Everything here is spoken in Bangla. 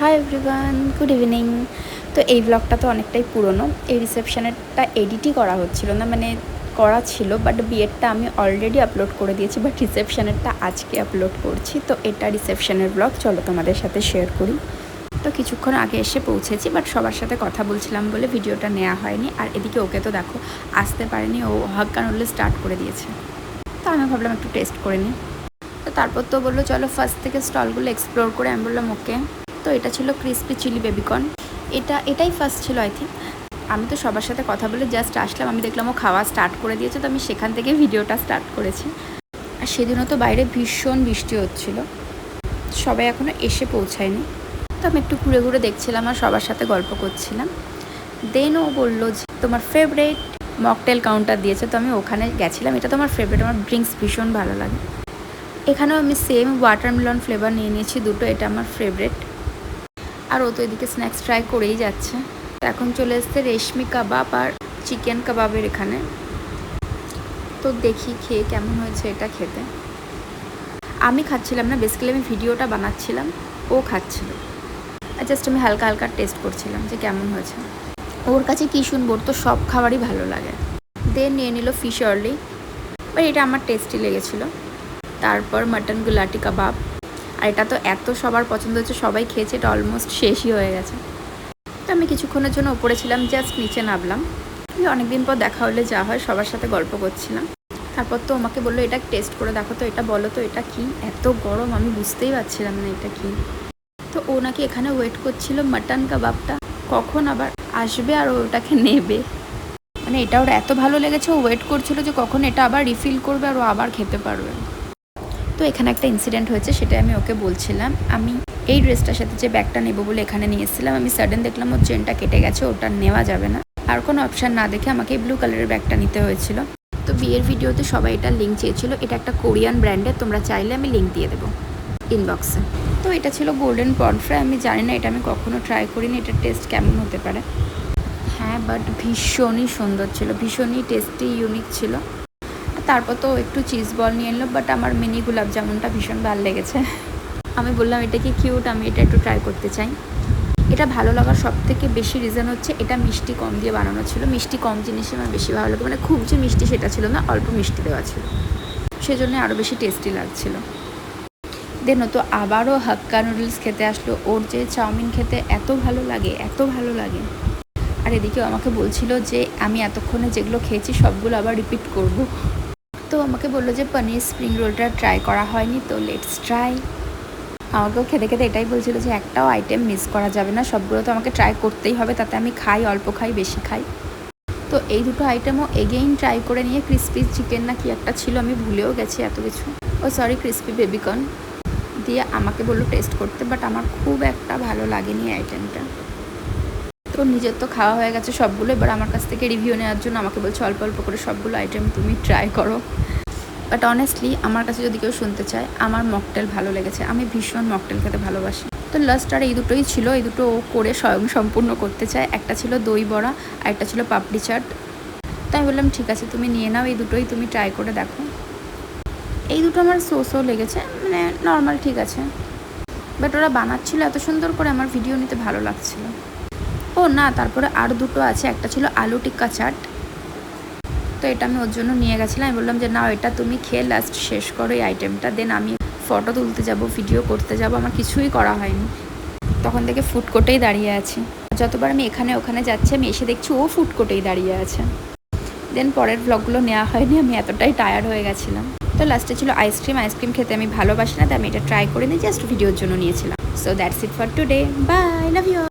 Hi everyone, good evening. তো এই ব্লগটা তো অনেকটাই পুরনো। এই রিসেপশনেরটা এডিটই করা হচ্ছিল না, মানে করা ছিল, বাট বিয়েরটা আমি অলরেডি আপলোড করে দিয়েছি, বাট রিসেপশনেরটা আজকে আপলোড করছি। তো এটা রিসেপশনের ব্লগ, চলো তোমাদের সাথে শেয়ার করি। তো কিছুক্ষণ আগে এসে পৌঁছেছি, বাট সবার সাথে কথা বলছিলাম বলে ভিডিওটা নেওয়া হয়নি। আর এদিকে ওকে তো দেখো আসতে পারেনি, ও হাক্কা নুডলস স্টার্ট করে দিয়েছে। তো আমি ভাবলাম একটু টেস্ট করে নিই। তো তারপর তো বললো চলো ফার্স্ট থেকে স্টলগুলো এক্সপ্লোর করে। আমি বললাম ওকে। তো এটা ছিল ক্রিসপি চিলি বেবিকর্ন। এটাই ফার্স্ট ছিল আই থিঙ্ক। আমি তো সবার সাথে কথা বলে জাস্ট আসলাম, আমি দেখলাম ও খাওয়া স্টার্ট করে দিয়েছে, তো আমি সেখান থেকে ভিডিওটা স্টার্ট করেছি। আর সেদিনও তো বাইরে ভীষণ বৃষ্টি হচ্ছিল, সবাই এখনও এসে পৌঁছায়নি। তো আমি একটু ঘুরে ঘুরে দেখছিলাম আর সবার সাথে গল্প করছিলাম। দেন ও বললো যে তোমার ফেভারিট মকটেল কাউন্টার দিয়েছে, তো আমি ওখানে গেছিলাম। এটা তো আমার ফেভারিট, আমার ড্রিঙ্কস ভীষণ ভালো লাগে। এখানেও আমি সেম ওয়াটারমেলন ফ্লেভার নিয়ে নিয়েছি দুটো, এটা আমার ফেভারিট। আর ও তো এদিকে স্ন্যাক্স ট্রাই করেই যাচ্ছে। তো এখন চলে এসছে রেশমি কাবাব আর চিকেন কাবাবের এখানে। তো দেখি খেয়ে কেমন হয়েছে এটা খেতে। আমি খাচ্ছিলাম না, বেসিক্যালি আমি ভিডিওটা বানাচ্ছিলাম, ও খাচ্ছিল। আর জাস্ট আমি হালকা হালকা টেস্ট করছিলাম যে কেমন হয়েছে। ওর কাছে কী শুনবো, ওর তো সব খাবারই ভালো লাগে। দেন নিয়ে নিল ফিশ অর্লি, বাট এটা আমার টেস্টি লেগেছিলো। তারপর মাটন গুলাটি কাবাব, আর এটা তো এত সবার পছন্দ হচ্ছে, সবাই খেয়েছে, এটা অলমোস্ট শেষই হয়ে গেছে। তো আমি কিছুক্ষণের জন্য উপরে ছিলাম, জাস্ট নিচে নামলাম। অনেকদিন পর দেখা হলে যা হয়, সবার সাথে গল্প করছিলাম। তারপর তো আমাকে বললো এটা টেস্ট করে দেখো, তো এটা বলো তো এটা কি। এত গরম আমি বুঝতেই পারছিলাম না এটা কি। তো ও নাকি এখানে ওয়েট করছিল মাটন কাবাবটা কখন আবার আসবে আর ওটাকে নেবে, মানে এটা ওর এত ভালো লেগেছে, ও ওয়েট করছিল যে কখন এটা আবার রিফিল করবে আর ও আবার খেতে পারবে। তো এখানে একটা ইনসিডেন্ট হয়েছে, সেটাই আমি ওকে বলছিলাম। আমি এই ড্রেসটার সাথে যে ব্যাগটা নেবো বলে এখানে নিয়ে এসেছিলাম, আমি সাডেন দেখলাম ওর চেনটা কেটে গেছে, ওটা নেওয়া যাবে না। আর কোনো অপশান না দেখে আমাকে ব্লু কালারের ব্যাগটা নিতে হয়েছিল। তো বিয়ের ভিডিওতে সবাই এটার লিঙ্ক চেয়েছিল, এটা একটা কোরিয়ান ব্র্যান্ডের, তোমরা চাইলে আমি লিঙ্ক দিয়ে দেবো ইনবক্সে। তো এটা ছিল গোল্ডেন পন্ড ফ্রাই। আমি জানি না, এটা আমি কখনো ট্রাই করিনি, এটার টেস্ট কেমন হতে পারে। হ্যাঁ, বাট ভীষণই সুন্দর ছিল, ভীষণই টেস্টি, ইউনিক ছিল। তারপর তো একটু চিজ বল নিয়ে এলো, বাট আমার মিনি গোলাপ জামুনটা ভীষণ ভালো লেগেছে। আমি বললাম এটা কি কিউট, আমি এটা একটু ট্রাই করতে চাই। এটা ভালো লাগার সব থেকে বেশি রিজন হচ্ছে এটা মিষ্টি কম দিয়ে বানানো ছিল। মিষ্টি কম জিনিসই আমার বেশি ভালো লাগে, মানে খুব যে মিষ্টি সেটা ছিল না, অল্প মিষ্টি দেওয়া ছিল, সেজন্য আরও বেশি টেস্টি লাগছিল। দেন তো আবারও হাক্কা নুডলস খেতে আসলো। ওর যে চাউমিন খেতে এত ভালো লাগে, এত ভালো লাগে। আর এদিকেও আমাকে বলছিল যে আমি এতক্ষণে যেগুলো খেয়েছি সবগুলো আবার রিপিট করব। তো আমাকে বললো যে পনির স্প্রিং রোলটা ট্রাই করা হয়নি, তো লেটস ট্রাই। আমাকেও খেতে খেতে এটাই বলছিল যে একটাও আইটেম মিস করা যাবে না, সবগুলো তো আমাকে ট্রাই করতেই হবে, তাতে আমি খাই অল্প খাই বেশি খাই। তো এই দুটো আইটেমও এগেইন ট্রাই করে নিয়ে, ক্রিসপি চিকেন না কি একটা ছিল, আমি ভুলেও গেছি এত কিছু, ক্রিসপি বেবিকর্ন দিয়ে আমাকে বললো টেস্ট করতে, বাট আমার খুব একটা ভালো লাগেনি আইটেমটা। তো নিজের তো খাওয়া হয়ে গেছে সবগুলো, এবার আমার কাছ থেকে রিভিউ নেওয়ার জন্য আমাকে বলছে অল্প অল্প করে সবগুলো আইটেম তুমি ট্রাই করো। বাট অনেস্টলি আমার কাছে যদি কেউ শুনতে চায়, আমার মকটেল ভালো লেগেছে, আমি ভীষণ মকটেল খেতে ভালোবাসি। তো লাস্ট আর এই দুটোই ছিল, এই দুটো ও করে স্বয়ং সম্পূর্ণ করতে চায়। একটা ছিল দই বড়া আর একটা ছিল পাপড়ি চাট। তো আমি বললাম ঠিক আছে তুমি নিয়ে নাও, এই দুটোই তুমি ট্রাই করে দেখো। এই দুটো আমার সো লেগেছে, মানে নর্মাল ঠিক আছে, বাট ওরা বানাচ্ছিল এত সুন্দর করে, আমার ভিডিও নিতে ভালো লাগছিল। ও না, তারপরে আর দুটো আছে, একটা ছিল আলু টিক্কা চাট। তো এটা আমি ওর জন্য নিয়ে গেছিলাম, আমি বললাম যে না এটা তুমি খেয়ে লাস্ট শেষ করো এই আইটেমটা, দেন আমি ফটো তুলতে যাব, ভিডিও করতে যাব, আমার কিছুই করা হয়নি। তখন থেকে ফুড কোর্টেই দাঁড়িয়ে আছি, যতবার আমি এখানে ওখানে যাচ্ছি আমি এসে দেখছি ও ফুড কোর্টেই দাঁড়িয়ে আছে। দেন পরের ব্লগগুলো নেওয়া হয়নি, আমি এতটাই টায়ার্ড হয়ে গেছিলাম। তো লাস্টে ছিল আইসক্রিম খেতে আমি ভালোবাসি না, তাই আমি এটা ট্রাই করে নিই, জাস্ট ভিডিওর জন্য নিয়েছিলাম। So that's it for today, bye, love you.